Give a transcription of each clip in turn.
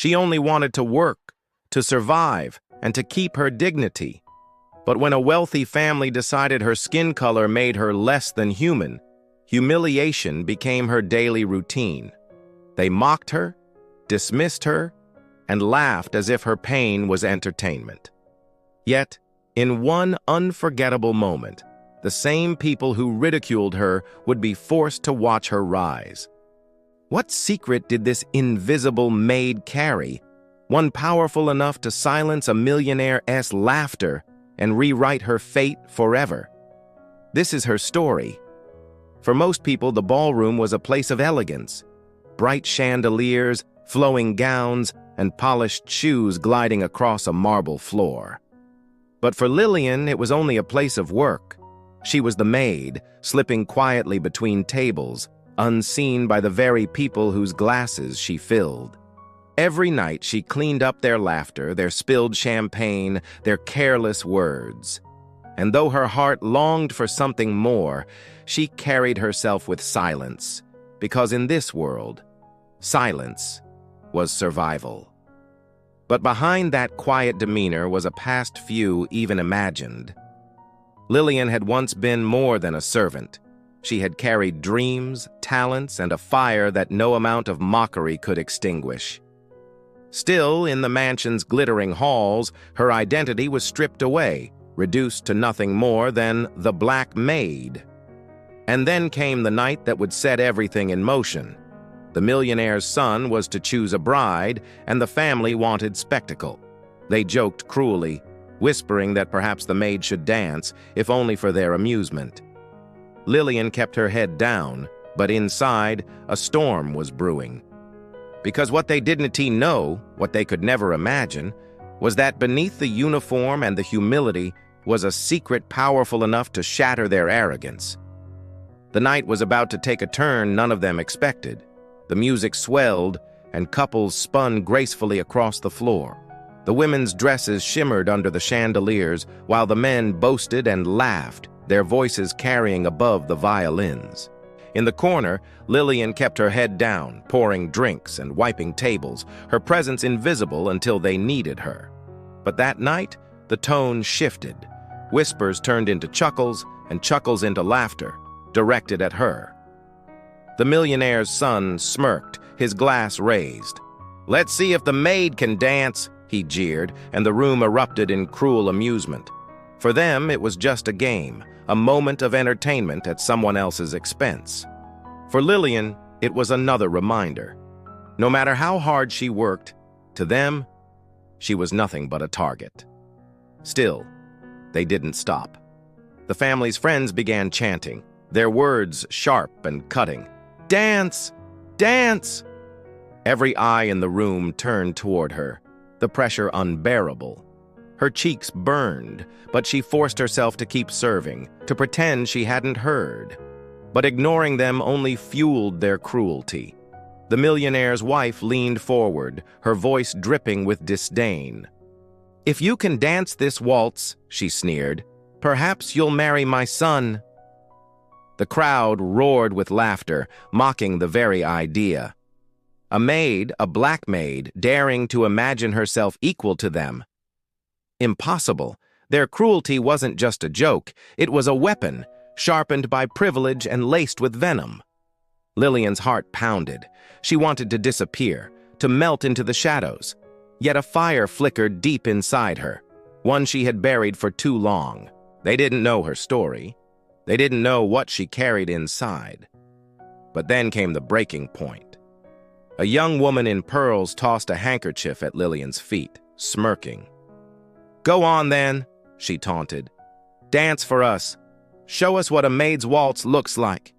She only wanted to work, to survive, and to keep her dignity. But when a wealthy family decided her skin color made her less than human, humiliation became her daily routine. They mocked her, dismissed her, and laughed as if her pain was entertainment. Yet, in one unforgettable moment, the same people who ridiculed her would be forced to watch her rise. What secret did this invisible maid carry, one powerful enough to silence a millionaire's laughter and rewrite her fate forever? This is her story. For most people, the ballroom was a place of elegance. Bright chandeliers, flowing gowns, and polished shoes gliding across a marble floor. But for Lillian, it was only a place of work. She was the maid, slipping quietly between tables, unseen by the very people whose glasses she filled. Every night she cleaned up their laughter, their spilled champagne, their careless words. And though her heart longed for something more, she carried herself with silence, because in this world, silence was survival. But behind that quiet demeanor was a past few even imagined. Lillian had once been more than a servant. She had carried dreams, talents, and a fire that no amount of mockery could extinguish. Still, in the mansion's glittering halls, her identity was stripped away, reduced to nothing more than the Black Maid. And then came the night that would set everything in motion. The millionaire's son was to choose a bride, and the family wanted spectacle. They joked cruelly, whispering that perhaps the maid should dance, if only for their amusement. Lillian kept her head down, but inside, a storm was brewing. Because what they didn't know, what they could never imagine, was that beneath the uniform and the humility was a secret powerful enough to shatter their arrogance. The night was about to take a turn none of them expected. The music swelled, and couples spun gracefully across the floor. The women's dresses shimmered under the chandeliers, while the men boasted and laughed, their voices carrying above the violins. In the corner, Lillian kept her head down, pouring drinks and wiping tables, her presence invisible until they needed her. But that night, the tone shifted. Whispers turned into chuckles, and chuckles into laughter, directed at her. The millionaire's son smirked, his glass raised. "Let's see if the maid can dance," he jeered, and the room erupted in cruel amusement. For them, it was just a game, a moment of entertainment at someone else's expense. For Lillian, it was another reminder. No matter how hard she worked, to them, she was nothing but a target. Still, they didn't stop. The family's friends began chanting, their words sharp and cutting. "Dance! Dance!" Every eye in the room turned toward her, the pressure unbearable. Her cheeks burned, but she forced herself to keep serving, to pretend she hadn't heard. But ignoring them only fueled their cruelty. The millionaire's wife leaned forward, her voice dripping with disdain. "If you can dance this waltz," she sneered, "perhaps you'll marry my son." The crowd roared with laughter, mocking the very idea. A maid, a black maid, daring to imagine herself equal to them. Impossible. Their cruelty wasn't just a joke, it was a weapon, sharpened by privilege and laced with venom. Lillian's heart pounded. She wanted to disappear, to melt into the shadows. Yet a fire flickered deep inside her, one she had buried for too long. They didn't know her story. They didn't know what she carried inside. But then came the breaking point. A young woman in pearls tossed a handkerchief at Lillian's feet, smirking. "Go on then," she taunted. "Dance for us. Show us what a maid's waltz looks like."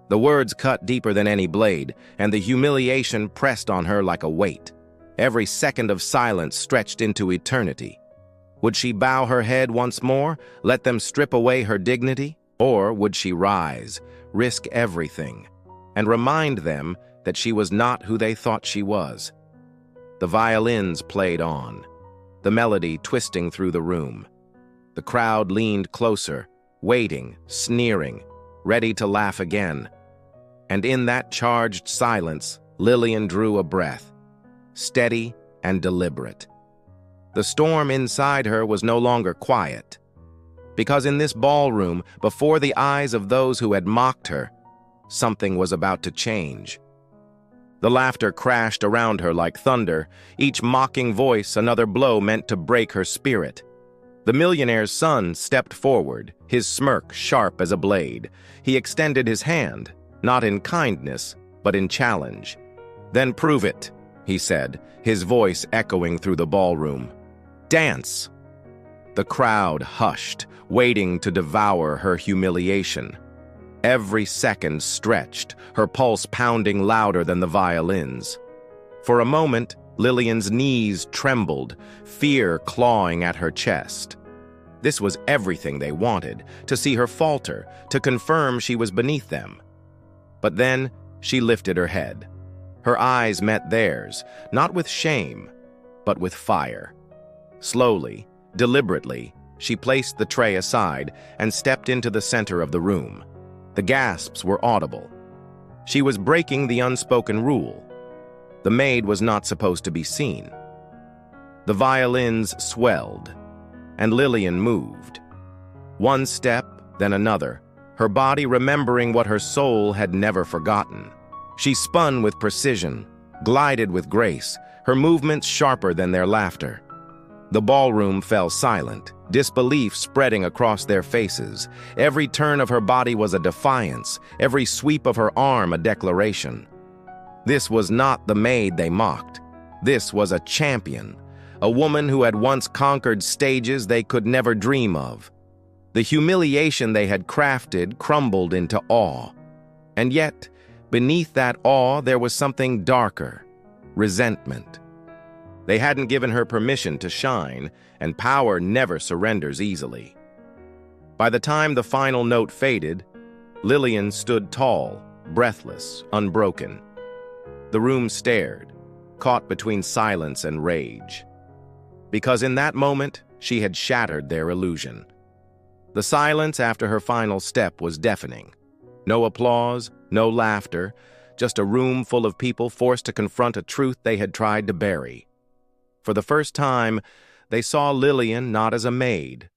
The words cut deeper than any blade, and the humiliation pressed on her like a weight. Every second of silence stretched into eternity. Would she bow her head once more, let them strip away her dignity? Or would she rise, risk everything, and remind them that she was not who they thought she was? The violins played on, the melody twisting through the room. The crowd leaned closer, waiting, sneering, ready to laugh again. And in that charged silence, Lillian drew a breath. steady, and deliberate. The storm inside her was no longer quiet, because in this ballroom, before the eyes of those who had mocked her, something was about to change. The laughter crashed around her like thunder, each mocking voice another blow meant to break her spirit. The millionaire's son stepped forward, his smirk sharp as a blade. He extended his hand, not in kindness, but in challenge. "Then prove it," he said, his voice echoing through the ballroom. "Dance!" The crowd hushed, waiting to devour her humiliation. Every second stretched, her pulse pounding louder than the violins. For a moment, Lillian's knees trembled, fear clawing at her chest. This was everything they wanted, to see her falter, to confirm she was beneath them. But then, she lifted her head. Her eyes met theirs, not with shame, but with fire. Slowly, deliberately, she placed the tray aside and stepped into the center of the room. The gasps were audible. She was breaking the unspoken rule. The maid was not supposed to be seen. The violins swelled, and Lillian moved. One step, then another, her body remembering what her soul had never forgotten. She spun with precision, glided with grace, her movements sharper than their laughter. The ballroom fell silent, disbelief spreading across their faces. Every turn of her body was a defiance, every sweep of her arm a declaration. This was not the maid they mocked. This was a champion, a woman who had once conquered stages they could never dream of. The humiliation they had crafted crumbled into awe. And yet, beneath that awe, there was something darker: resentment. They hadn't given her permission to shine, and power never surrenders easily. By the time the final note faded, Lillian stood tall, breathless, unbroken. The room stared, caught between silence and rage. Because in that moment, she had shattered their illusion. The silence after her final step was deafening. No applause, no laughter, just a room full of people forced to confront a truth they had tried to bury. For the first time, they saw Lillian not as a maid,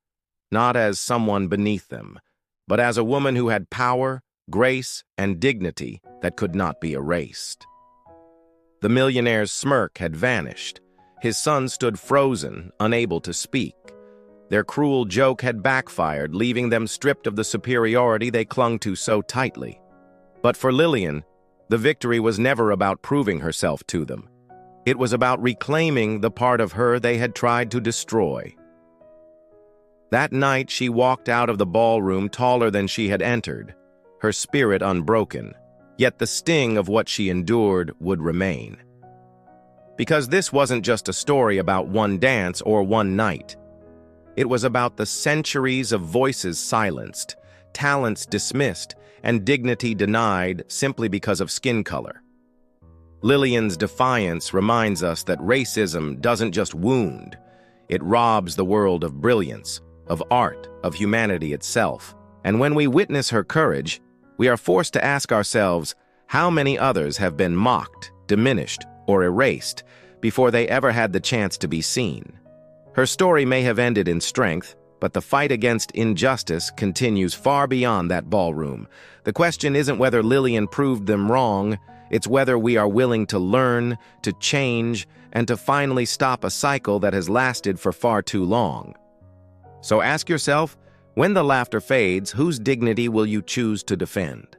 not as someone beneath them, but as a woman who had power, grace, and dignity that could not be erased. The millionaire's smirk had vanished. His son stood frozen, unable to speak. Their cruel joke had backfired, leaving them stripped of the superiority they clung to so tightly. But for Lillian, the victory was never about proving herself to them. It was about reclaiming the part of her they had tried to destroy. That night, she walked out of the ballroom taller than she had entered, her spirit unbroken, yet the sting of what she endured would remain. Because this wasn't just a story about one dance or one night. It was about the centuries of voices silenced, talents dismissed, and dignity denied simply because of skin color. Lillian's defiance reminds us that racism doesn't just wound, it robs the world of brilliance, of art, of humanity itself. And when we witness her courage, we are forced to ask ourselves how many others have been mocked, diminished, or erased before they ever had the chance to be seen. Her story may have ended in strength, but the fight against injustice continues far beyond that ballroom. The question isn't whether Lillian proved them wrong, it's whether we are willing to learn, to change, and to finally stop a cycle that has lasted for far too long. So ask yourself, when the laughter fades, whose dignity will you choose to defend?